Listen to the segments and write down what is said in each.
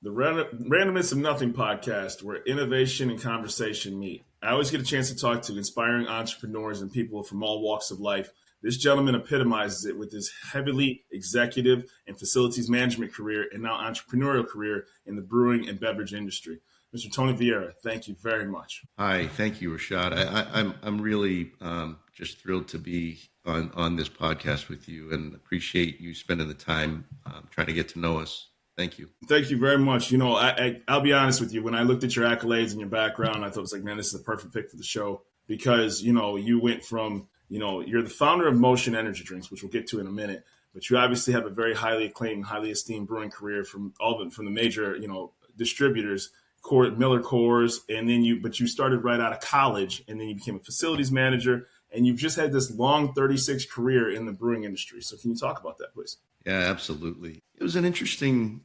the Randomness of Nothing podcast, where innovation and conversation meet. I always get a chance to talk to inspiring entrepreneurs and people from all walks of life. This gentleman epitomizes it with his heavily executive and facilities management career and now entrepreneurial career in the brewing and beverage industry. Mr. Tony Vieira, thank you very much. Hi, thank you, Rashad. I'm really just thrilled to be on this podcast with you and appreciate you spending the time trying to get to know us. Thank you. Thank you very much. You know, I'll be honest with you. When I looked at your accolades and your background, I thought it was like, man, this is the perfect pick for the show because, you know, you went from, you know, you're the founder of Mocean energy drinks, which we'll get to in a minute, but you obviously have a very highly acclaimed, highly esteemed brewing career from the major, you know, distributors, MillerCoors, and then you started right out of college and then you became a facilities manager and you've just had this long 36 career in the brewing industry. So can you talk about that, please? Yeah, absolutely. It was an interesting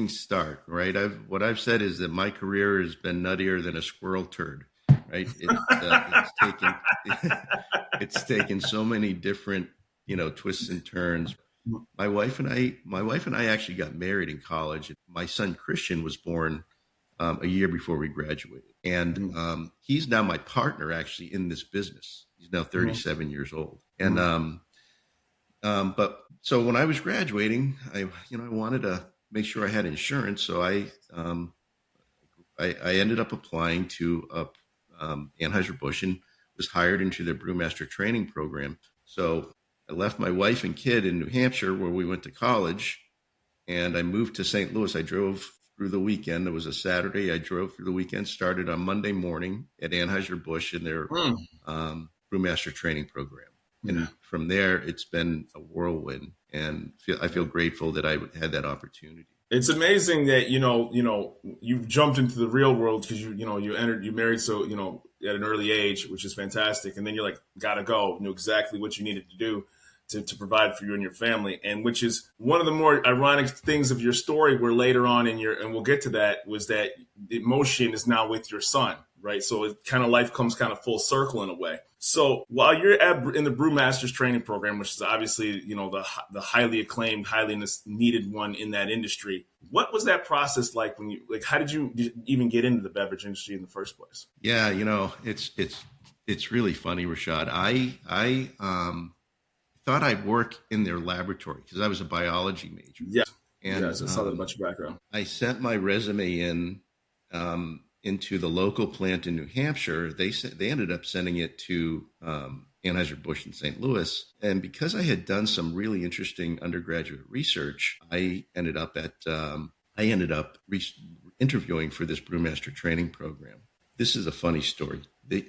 start, right? What I've said is that my career has been nuttier than a squirrel turd, right? It's taken so many different, you know, twists and turns. My wife and I actually got married in college. My son Christian was born a year before we graduated, and he's now my partner actually in this business. He's now 37 years old, and but so when I was graduating, I wanted to make sure I had insurance, so I ended up applying to Anheuser-Busch and was hired into their Brewmaster Training Program. So I left my wife and kid in New Hampshire where we went to college, and I moved to St. Louis. I drove through the weekend. It was a Saturday. I drove through the weekend, started on Monday morning at Anheuser-Busch in their Brewmaster Training Program. And from there, it's been a whirlwind, and I feel grateful that I had that opportunity. It's amazing that, you know, you've jumped into the real world because you married so, you know, at an early age, which is fantastic. And then you're like, gotta go, knew exactly what you needed to do to provide for you and your family. And which is one of the more ironic things of your story where later on and we'll get to that, was that Mocean is now with your son, right? So it kind of life comes kind of full circle in a way. So while you're in the Brewmaster's Training Program, which is obviously, you know, the highly acclaimed, highly needed one in that industry, what was that process like how did you even get into the beverage industry in the first place? Yeah, you know, it's really funny, Rashad. I thought I'd work in their laboratory because I was a biology major. Yeah. And yes, I saw that about your background. I sent my resume in into the local plant in New Hampshire. They ended up sending it to Anheuser-Busch in St. Louis. And because I had done some really interesting undergraduate research, I ended up interviewing for this Brewmaster Training Program. This is a funny story.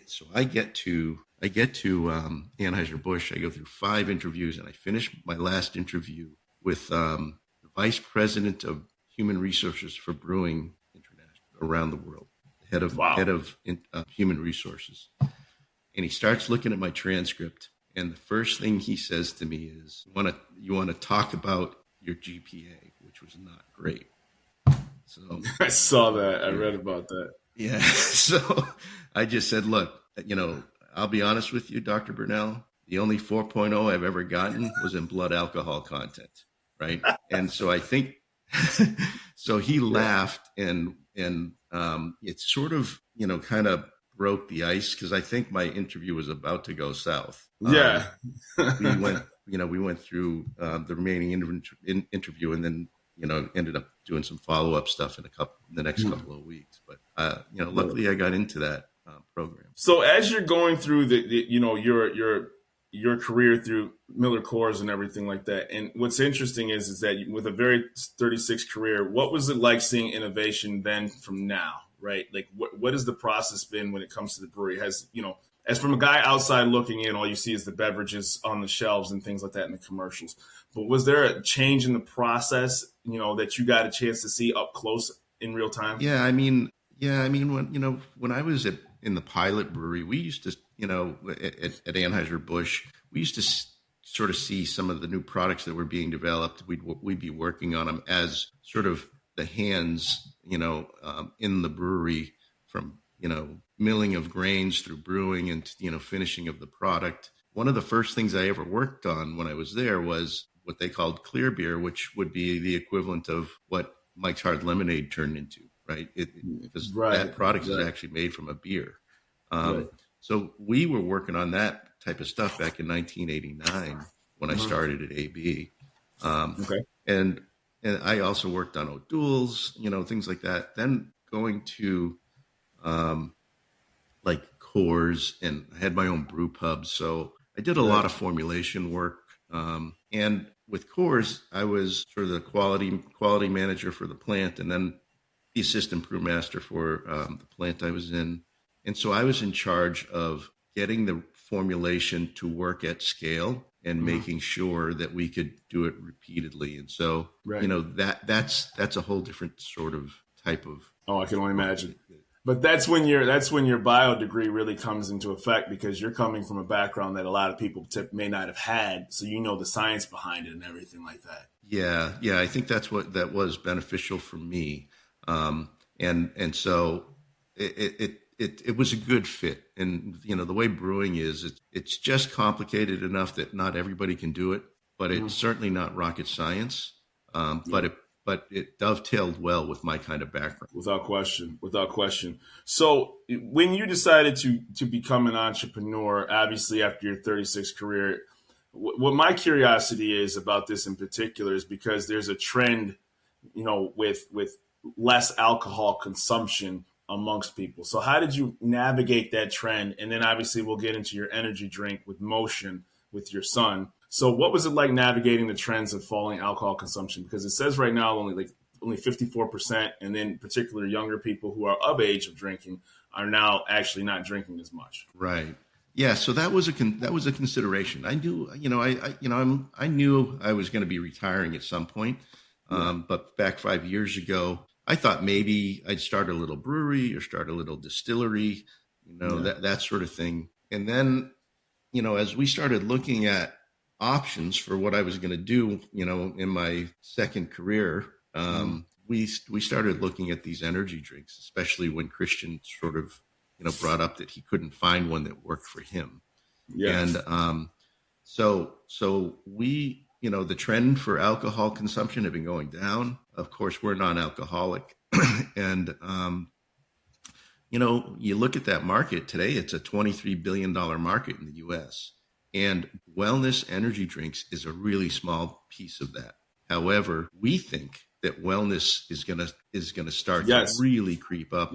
So I get to Anheuser-Busch. I go through 5 interviews, and I finish my last interview with the Vice President of Human Resources for Brewing International around the world, head of Human Resources. And he starts looking at my transcript, and the first thing he says to me is, "You want to talk about your GPA," which was not great. So I saw that. I read about that. Yeah. So I just said, "Look, you know, I'll be honest with you, Dr. Burnell. The only 4.0 I've ever gotten was in blood alcohol content, right?" And so I think, so he laughed, and it sort of, you know, kind of broke the ice because I think my interview was about to go south. Yeah. we went through the remaining interview, and then, you know, ended up doing some follow-up stuff in the next couple of weeks. But you know, luckily I got into that program. So as you're going through your career through MillerCoors and everything like that, and what's interesting is that with a very 36 career, what was it like seeing innovation then from now, right? Like what has the process been when it comes to the brewery? Has, you know, as from a guy outside looking in, all you see is the beverages on the shelves and things like that in the commercials. But was there a change in the process, you know, that you got a chance to see up close in real time? Yeah, I mean, when I was in the pilot brewery, we used to, you know, at Anheuser-Busch, we used to sort of see some of the new products that were being developed. We'd be working on them as sort of the hands, you know, in the brewery, from, you know, milling of grains through brewing and, you know, finishing of the product. One of the first things I ever worked on when I was there was what they called clear beer, which would be the equivalent of what Mike's Hard Lemonade turned into, right? Because Right. that product is Right. actually made from a beer. Right. So we were working on that type of stuff back in 1989 when I started at AB. Okay. And I also worked on O'Doul's, things like that. Then going to like Coors, and I had my own brew pub. So I did a lot of formulation work. And with Coors, I was sort of the quality manager for the plant, and then the assistant brewmaster for the plant I was in. And so I was in charge of getting the formulation to work at scale and making sure that we could do it repeatedly. And so, that's a whole different sort of type of. Oh, I can only imagine. But that's when your bio degree really comes into effect, because you're coming from a background that a lot of people may not have had. So the science behind it and everything like that. Yeah. I think that was beneficial for me, and so it was a good fit. And the way brewing is, it's just complicated enough that not everybody can do it, but it's certainly not rocket science. But it dovetailed well with my kind of background. Without question. So when you decided to become an entrepreneur, obviously after your 36 career, what my curiosity is about this in particular is because there's a trend, with less alcohol consumption amongst people. So how did you navigate that trend? And then obviously we'll get into your energy drink with Mocean with your son. So what was it like navigating the trends of falling alcohol consumption? Because it says right now only 54%, and then particularly younger people who are of age of drinking are now actually not drinking as much. Right. Yeah. So that was a consideration. I knew, I knew I was going to be retiring at some point. But back 5 years ago, I thought maybe I'd start a little brewery or start a little distillery, that sort of thing. And then, as we started looking at options for what I was going to do, in my second career, we started looking at these energy drinks, especially when Christian sort of, brought up that he couldn't find one that worked for him. Yes. And so we, the trend for alcohol consumption had been going down. Of course, we're non-alcoholic. And, you look at that market today, it's a $23 billion market in the U.S. And wellness energy drinks is a really small piece of that. However, we think that wellness is gonna start to really creep up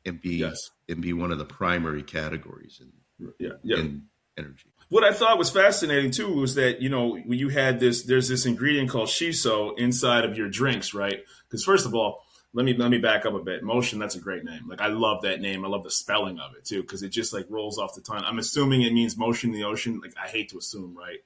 and be one of the primary categories in energy. What I thought was fascinating too was that, when you had there's this ingredient called shiso inside of your drinks, right? Because first of all, let me back up a bit. Mocean, that's a great name. Like, I love that name. I love the spelling of it too, because it just rolls off the tongue. I'm assuming it means motion in the ocean. Like, I hate to assume, right?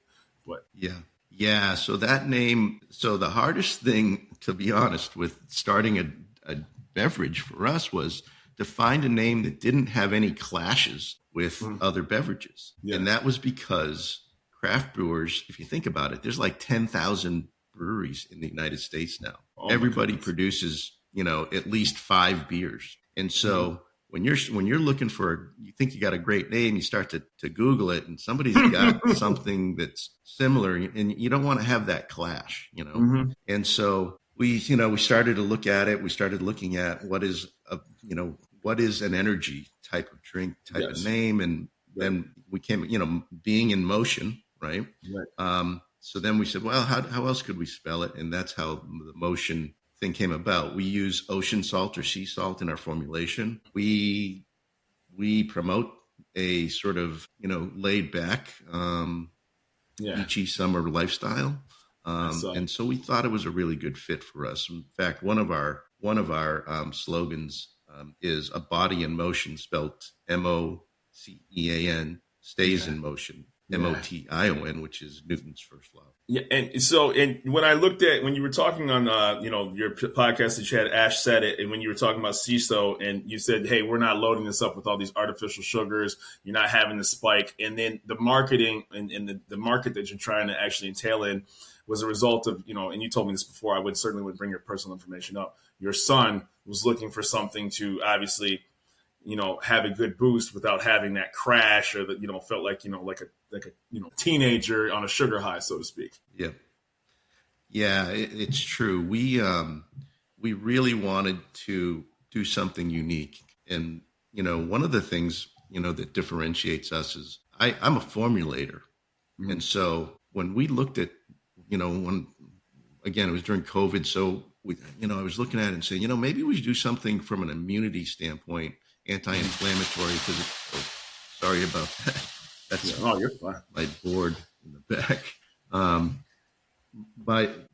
But yeah. So that name. So the hardest thing, to be honest, with starting a beverage for us was to find a name that didn't have any clashes with other beverages, and that was because craft brewers, if you think about it, there's like 10,000 breweries in the United States now. Everybody produces, at least 5 beers. And so when you're looking you think you got a great name, you start to Google it, and somebody's got something that's similar, and you don't want to have that clash, And so we started to look at it. We started looking at what is an energy type of drink, type of name. And then we came, being in motion, right? So then we said, well, how else could we spell it? And that's how the Mocean thing came about. We use ocean salt or sea salt in our formulation. We promote a sort of, laid back, beachy summer lifestyle. And so we thought it was a really good fit for us. In fact, one of our slogans is a body in motion, spelled MOCEAN, stays in motion. MOTION, which is Newton's first law. Yeah, and when you were talking on your podcast that you had, Ash said it, and when you were talking about CISO, and you said, hey, we're not loading this up with all these artificial sugars, you're not having the spike, and then the marketing and the market that you're trying to actually entail in was a result of, and you told me this before, I certainly would bring your personal information up. Your son was looking for something to obviously have a good boost without having that crash, or that, felt like, like a teenager on a sugar high, so to speak. Yeah. Yeah, it's true. We we really wanted to do something unique. And, one of the things, that differentiates us is I'm a formulator. Mm-hmm. And so when we looked at, again, it was during COVID. So I was looking at it and saying, maybe we should do something from an immunity standpoint, anti-inflammatory, because sorry about that. That's you're fine. My board in the back. But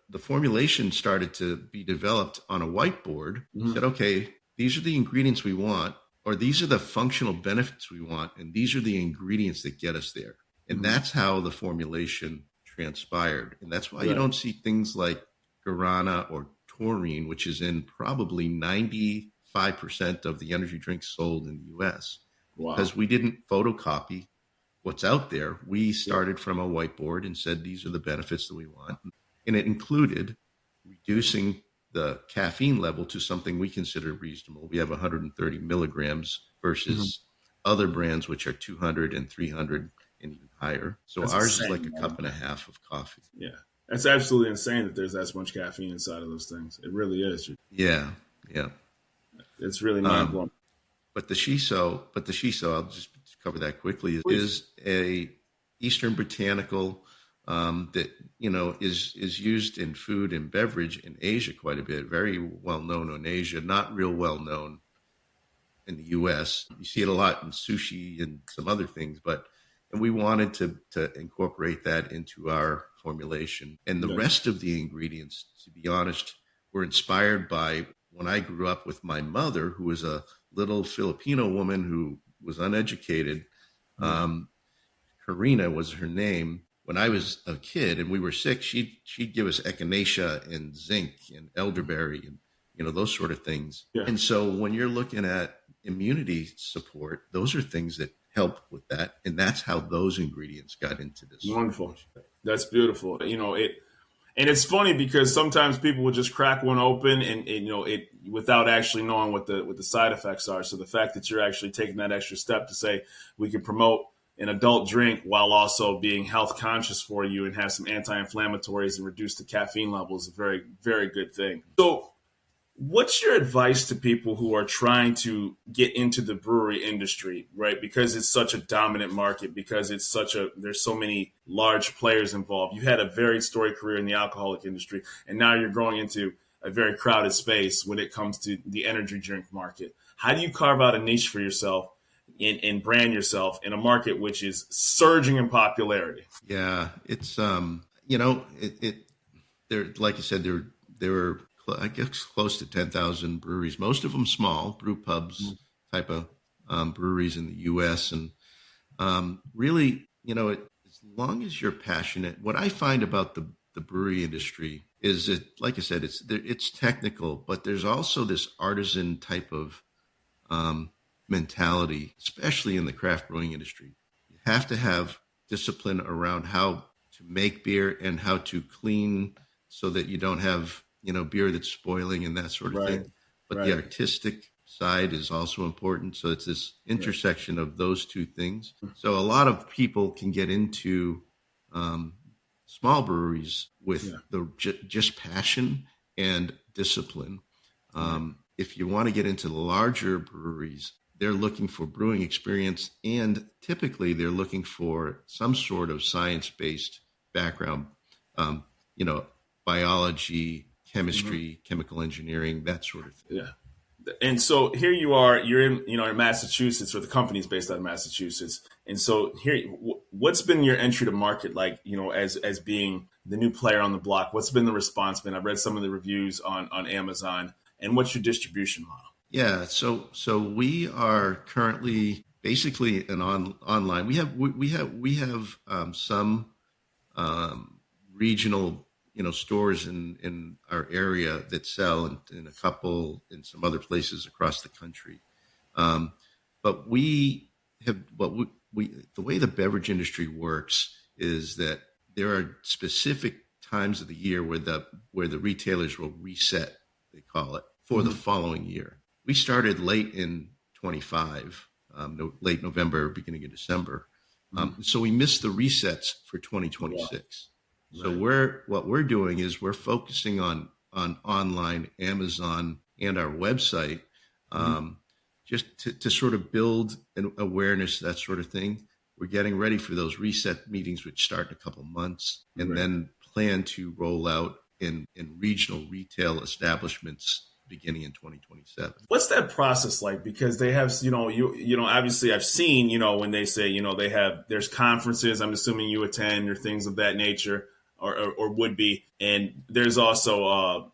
the formulation started to be developed on a whiteboard. Mm-hmm. Said, okay, these are the ingredients we want, or these are the functional benefits we want, and these are the ingredients that get us there. And that's how the formulation transpired. And that's why you don't see things like guarana or taurine, which is in probably 95% of the energy drinks sold in the U.S. Wow. Because we didn't photocopy what's out there. We started from a whiteboard and said, these are the benefits that we want. And it included reducing the caffeine level to something we consider reasonable. We have 130 milligrams versus other brands, which are 200 and 300 and even higher. So that's ours insane, is like a cup and a half of coffee. Yeah. That's absolutely insane that there's that much caffeine inside of those things. It really is. Yeah. It's really mind-blowing. But the shiso, I'll just cover that quickly, is a Eastern botanical that, is used in food and beverage in Asia quite a bit. Very well known in Asia, not real well known in the U.S. You see it a lot in sushi and some other things, and we wanted to incorporate that into our formulation. And the rest of the ingredients, to be honest, were inspired by when I grew up with my mother, who was a little Filipino woman who was uneducated. Karina was her name. When I was a kid and we were sick, she'd give us echinacea and zinc and elderberry and, those sort of things. Yeah. And so when you're looking at immunity support, those are things that help with that. And that's how those ingredients got into this. Wonderful. That's beautiful. And it's funny because sometimes people will just crack one open and it without actually knowing what the side effects are. So the fact that you're actually taking that extra step to say we can promote an adult drink while also being health conscious for you and have some anti-inflammatories and reduce the caffeine levels is a very, very good thing. So what's your advice to people who are trying to get into the brewery industry, right? Because it's such a dominant market, because there's so many large players involved. You had a very storied career in the alcoholic industry, and now you're going into a very crowded space when it comes to the energy drink market. How do you carve out a niche for yourself and brand yourself in a market which is surging in popularity? Yeah, it's, there, like I said, there were, I guess, close to 10,000 breweries, most of them small brew pubs type of breweries in the U.S. And really, as long as you're passionate, what I find about the brewery industry is that, like I said, it's technical, but there's also this artisan type of mentality, especially in the craft brewing industry. You have to have discipline around how to make beer and how to clean so that you don't have beer that's spoiling and that sort of thing. But the artistic side is also important. So it's this intersection of those two things. So a lot of people can get into small breweries with just passion and discipline. If you want to get into the larger breweries, they're looking for brewing experience, and typically they're looking for some sort of science-based background, biology, chemistry, chemical engineering, that sort of thing. Yeah. And so here you are, you're in Massachusetts, or the company's based out of Massachusetts. And so here, what's been your entry to market like, as being the new player on the block? What's been the response been? I've read some of the reviews on Amazon. And what's your distribution model? Yeah. So we are currently basically an online. We have some regional stores in our area that sell in a couple in some other places across the country. But we have the way the beverage industry works is that there are specific times of the year where the retailers will reset, they call it, for the following year. We started late in 25, late November, beginning of December. So we missed the resets for 2026. So Right. what we're doing is we're focusing on online, Amazon, and our website, Mm-hmm. just to sort of build an awareness, that sort of thing. We're getting ready for those reset meetings, which start in a couple months, and Right. then plan to roll out in regional retail establishments beginning in 2027. What's that process like? Because they have, obviously I've seen, when they say, there's conferences, I'm assuming you attend or things of that nature or would be. And there's also,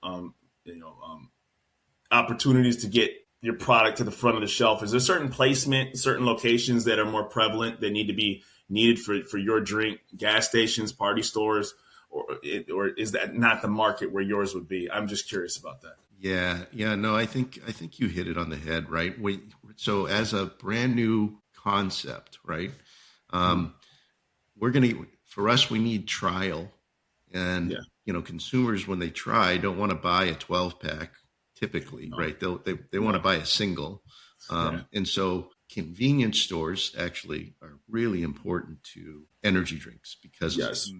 opportunities to get your product to the front of the shelf. Is there certain placement, certain locations that are more prevalent that need to be needed for your drink, gas stations, party stores, or is that not the market where yours would be? I'm just curious about that. Yeah, no, I think you hit it on the head, right? So as a brand new concept, right? Mm-hmm. Um, for us, we need trial, and Yeah. consumers when they try don't want to buy a 12 pack typically, No. right? They want to No. buy a single, Yeah. and so convenience stores actually are really important to energy drinks because Yes.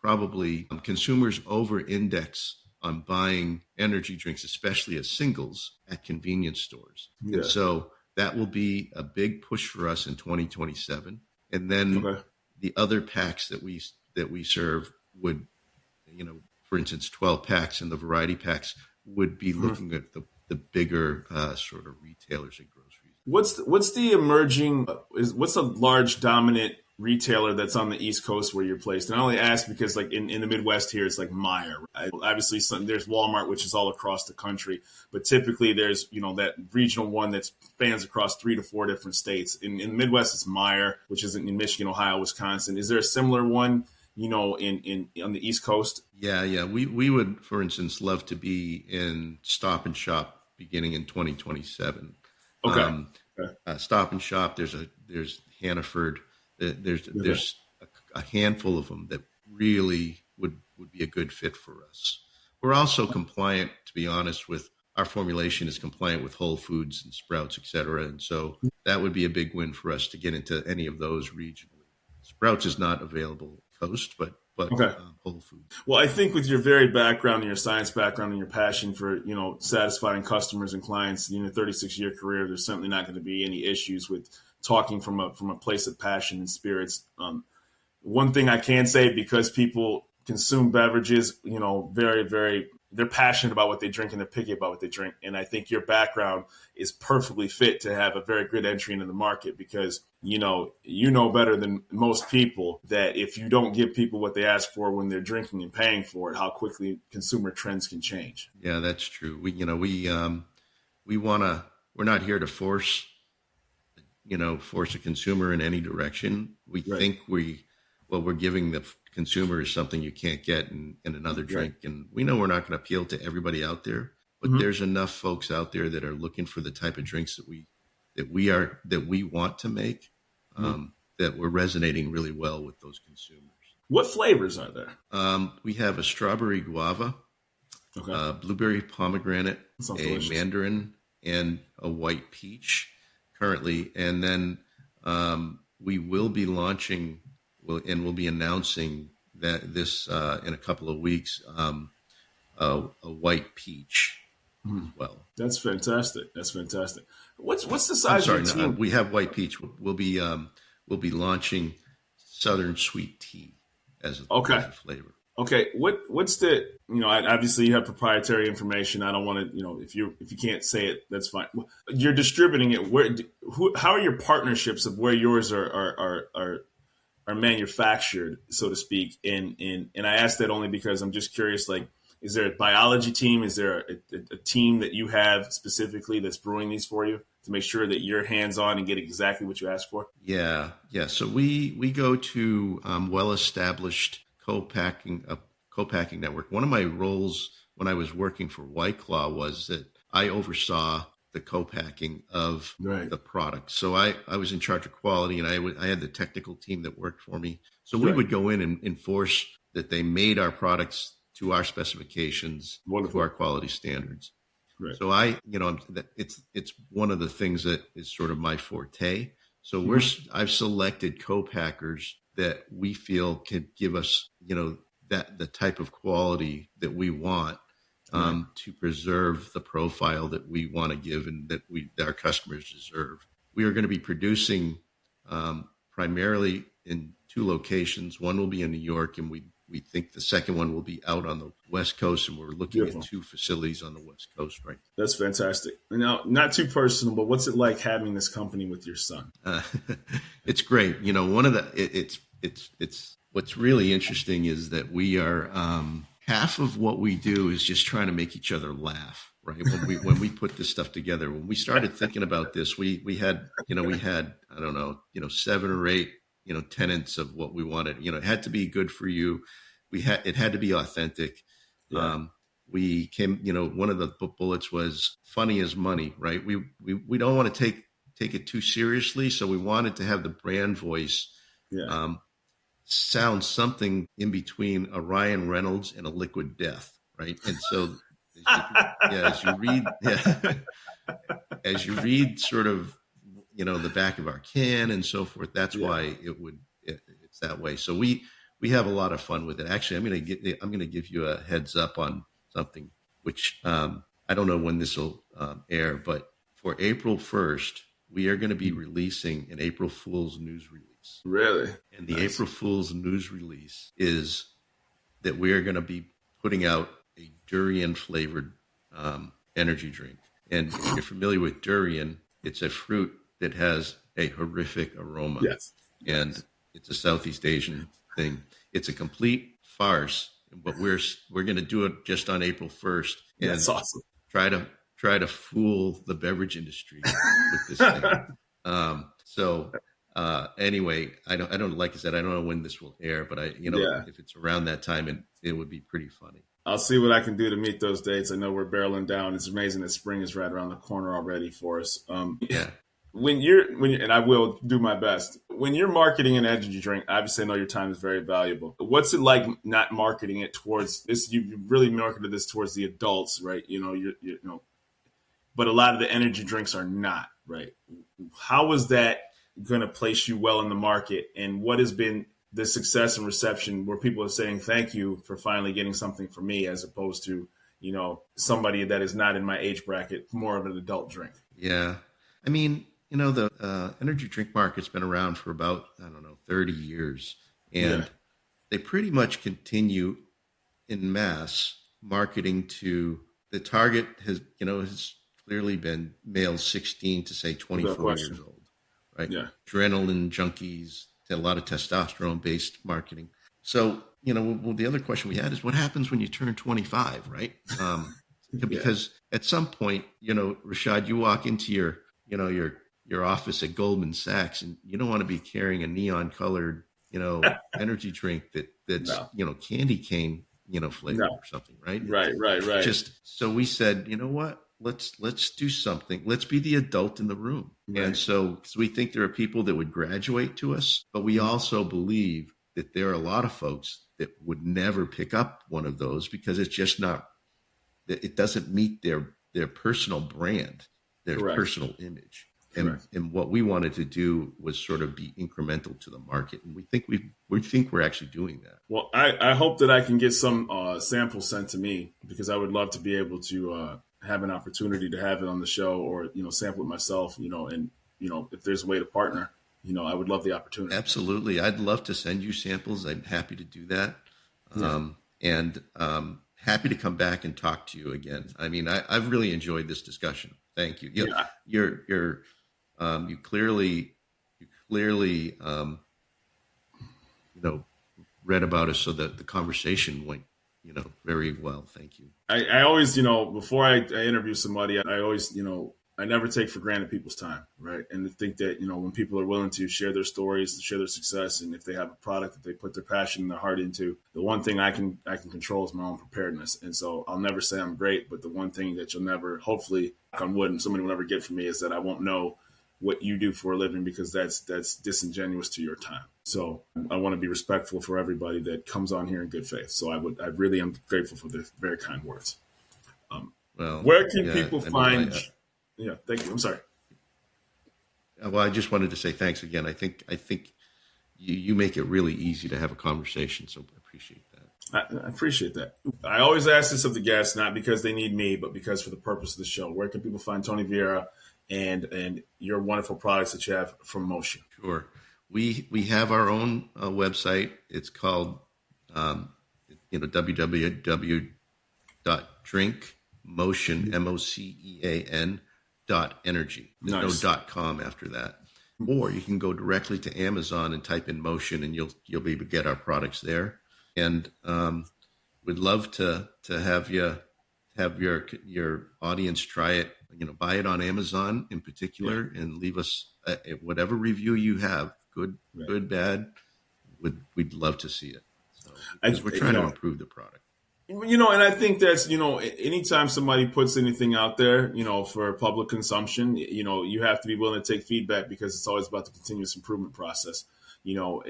probably consumers over-index on buying energy drinks, especially as singles at convenience stores. And Yeah. so that will be a big push for us in 2027. And then Okay. the other packs that we serve would, for instance, 12 packs and the variety packs would be Mhm. looking at the bigger sort of retailers and groceries. What's the emerging what's a large dominant retailer that's on the East Coast where you're placed? And I only ask because like in the Midwest here, it's like Meijer. Obviously, there's Walmart, which is all across the country, but typically there's that regional one that spans across 3 to 4 different states. In the Midwest, it's Meijer, which is in Michigan, Ohio, Wisconsin. Is there a similar one? In on the East Coast? Yeah. We would, for instance, love to be in Stop and Shop beginning in 2027. Okay. Okay. Stop and Shop. There's Hannaford. Okay. There's a handful of them that really would be a good fit for us. We're also compliant, to be honest, with our formulation is compliant with Whole Foods and Sprouts, et cetera. And so that would be a big win for us to get into any of those regionally. Sprouts is not available coast, but Okay. Whole Foods. Well, I think with your varied background and your science background and your passion for, satisfying customers and clients in your 36-year career, there's certainly not going to be any issues with talking from a place of passion and spirits. One thing I can say, because people consume beverages, very, very, they're passionate about what they drink and they're picky about what they drink. And I think your background is perfectly fit to have a very good entry into the market because, better than most people that if you don't give people what they ask for when they're drinking and paying for it, how quickly consumer trends can change. Yeah, that's true. We want to. We're not here to force a consumer in any direction. We Right. think we're giving the consumer is something you can't get in another drink. Right. And we know we're not going to appeal to everybody out there, but Mm-hmm. there's enough folks out there that are looking for the type of drinks that we want to make, Mm-hmm. that we're resonating really well with those consumers. What flavors are there? We have a strawberry guava, Okay. blueberry pomegranate, That sounds a delicious. mandarin, and a white peach currently. And then we will be launching and we'll be announcing that this in a couple of weeks, a white peach as well. That's fantastic. That's fantastic. What's the I'm size sorry, of your no, team? we have white peach. We'll be launching Southern Sweet Tea as Okay. a flavor. Okay, what's the obviously you have proprietary information. I don't want to if you can't say it, that's fine. You're distributing it. How are your partnerships of where yours are manufactured, so to speak? And I ask that only because I'm just curious. Like, is there a biology team? Is there a team that you have specifically that's brewing these for you to make sure that you're hands on and get exactly what you asked for? Yeah. So we go to well-established co-packing network. One of my roles when I was working for White Claw was that I oversaw the co-packing of Right. the product. So I was in charge of quality, and I had the technical team that worked for me. So we Right. would go in and enforce that they made our products to our specifications, Wonderful. to our quality standards. Right. So it's one of the things that is sort of my forte. So I've selected co-packers that we feel could give us, that the type of quality that we want to preserve the profile that we want to give and that our customers deserve. We are going to be producing primarily in 2 locations. One will be in New York, and we think the second one will be out on the West Coast, and we're looking at 2 facilities on the West Coast right now. That's fantastic. Now, not too personal, but what's it like having this company with your son? It's great. You know, one of the it's what's really interesting is that we are half of what we do is just trying to make each other laugh. Right. When we put this stuff together, when we started thinking about this, we had I don't know, 7 or 8, tenets of what we wanted. It had to be good for you. It had to be authentic. Yeah. We came, one of the bullets was funny as money, right? We don't want to take it too seriously. So we wanted to have the brand voice sound something in between a Ryan Reynolds and a Liquid Death. Right. And so as you read sort of, the back of our can and so forth, that's why it's that way. So we have a lot of fun with it. Actually, I'm going to give you a heads up on something, which I don't know when this will air, but for April 1st, we are going to be releasing an April Fool's news release. Really? And the April Fool's news release is that we are going to be putting out a durian flavored energy drink. And if you're familiar with durian, it's a fruit that has a horrific aroma. Yes. And it's a Southeast Asian thing. It's a complete farce, but we're going to do it just on April 1st. And that's awesome. Try to fool the beverage industry with this thing. Anyway, I don't like I said, I don't know when this will air, but if it's around that time, it would be pretty funny. I'll see what I can do to meet those dates. I know we're barreling down. It's amazing that spring is right around the corner already for us. When you're, and I will do my best. When you're marketing an energy drink, obviously I know your time is very valuable. What's it like not marketing it towards this? You really marketed this towards the adults, right? But a lot of the energy drinks are not, right? How is that going to place you well in the market? And what has been the success and reception where people are saying, thank you for finally getting something for me, as opposed to, somebody that is not in my age bracket, more of an adult drink? Yeah. I mean, the energy drink market's been around for about, 30 years. And they pretty much continue in mass marketing to the target has clearly been males 16 to say 24 years old, right? Yeah. Adrenaline junkies, a lot of testosterone based marketing. So, the other question we had is what happens when you turn 25, right? Because at some point, Rashad, you walk into your office at Goldman Sachs and you don't want to be carrying a neon colored, energy drink that's candy cane, flavor or something, right? Right. Just so we said, you know what? Let's do something. Let's be the adult in the room. Right. And so we think there are people that would graduate to us, but we also believe that there are a lot of folks that would never pick up one of those because it's just not, it doesn't meet their personal brand, their personal image. And what we wanted to do was sort of be incremental to the market. And we think we're actually doing that. Well, I hope that I can get some samples sent to me, because I would love to be able to have an opportunity to have it on the show, or, sample it myself, and, if there's a way to partner, I would love the opportunity. Absolutely. I'd love to send you samples. I'm happy to do that. And happy to come back and talk to you again. I mean, I've really enjoyed this discussion. Thank you. You clearly, read about us so that the conversation went, very well. Thank you. I always, before I interview somebody, I always, I never take for granted people's time, right? And to think that, when people are willing to share their stories, to share their success, and if they have a product that they put their passion and their heart into, the one thing I can control is my own preparedness. And so I'll never say I'm great, but the one thing that you'll never, hopefully, knock on wood, and somebody will never get from me, is that I won't know what you do for a living, because that's disingenuous to your time. So I want to be respectful for everybody that comes on here in good faith. So I really am grateful for the very kind words. Where can people find? Thank you. I'm sorry. Well, I just wanted to say thanks again. I think you make it really easy to have a conversation. So I appreciate that. I appreciate that. I always ask this of the guests, not because they need me, but because for the purpose of the show. Where can people find Tony Vieira and your wonderful products that you have from Mocean? Sure. We have our own website. It's called www.drinkmocean MOCEAN.energy. There's Nice. no .com after that. Or you can go directly to Amazon and type in Mocean, and you'll be able to get our products there. And we'd love to have your audience try it. Buy it on Amazon in particular, and leave us whatever review you have, good, bad. We'd love to see it. So, because we're trying to improve the product. And I think that's, anytime somebody puts anything out there, for public consumption, you have to be willing to take feedback, because it's always about the continuous improvement process.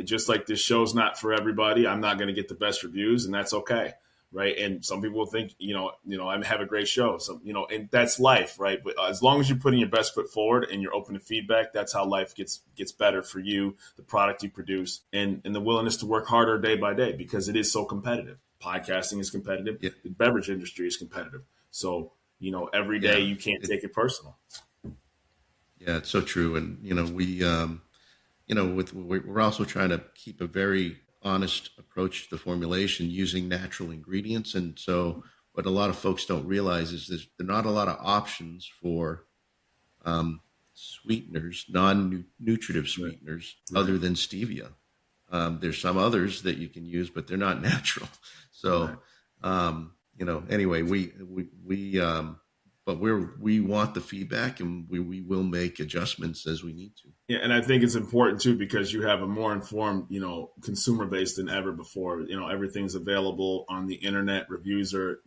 Just like this show's not for everybody, I'm not going to get the best reviews, and that's okay. Right. And some people think, I have a great show. So, and that's life. Right. But as long as you're putting your best foot forward and you're open to feedback, that's how life gets better for you, the product you produce, and the willingness to work harder day by day, because it is so competitive. Podcasting is competitive. Yeah. The beverage industry is competitive. So, every day you can't take it personal. Yeah, it's so true. And, we're also trying to keep a very honest approach to the formulation using natural ingredients. And so what a lot of folks don't realize is there are not a lot of options for sweeteners, non-nutritive sweeteners, other than stevia. There's some others that you can use, but they're not natural. So, anyway, but we want the feedback, and we will make adjustments as we need to. Yeah, and I think it's important too, because you have a more informed, consumer base than ever before. Everything's available on the internet. Reviews are,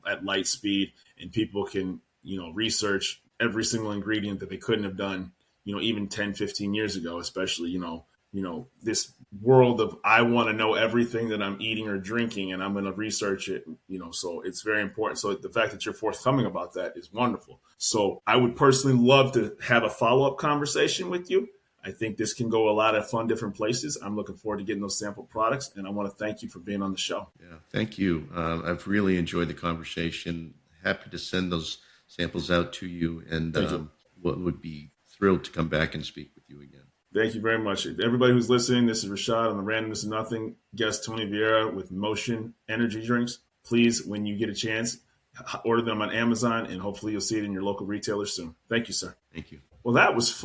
at light speed, and people can, research every single ingredient that they couldn't have done, even 10, 15 years ago, especially, this world of, I want to know everything that I'm eating or drinking, and I'm going to research it, so it's very important. So the fact that you're forthcoming about that is wonderful. So I would personally love to have a follow-up conversation with you. I think this can go a lot of fun different places. I'm looking forward to getting those sample products, and I want to thank you for being on the show. Yeah, thank you. I've really enjoyed the conversation. Happy to send those samples out to you, and would be thrilled to come back and speak with you again. Thank you very much. Everybody who's listening, this is Rashad on the Randomness of Nothing. Guest Tony Vieira with Mocean energy drinks. Please, when you get a chance, order them on Amazon, and hopefully you'll see it in your local retailer soon. Thank you, sir. Thank you. Well, that was fun.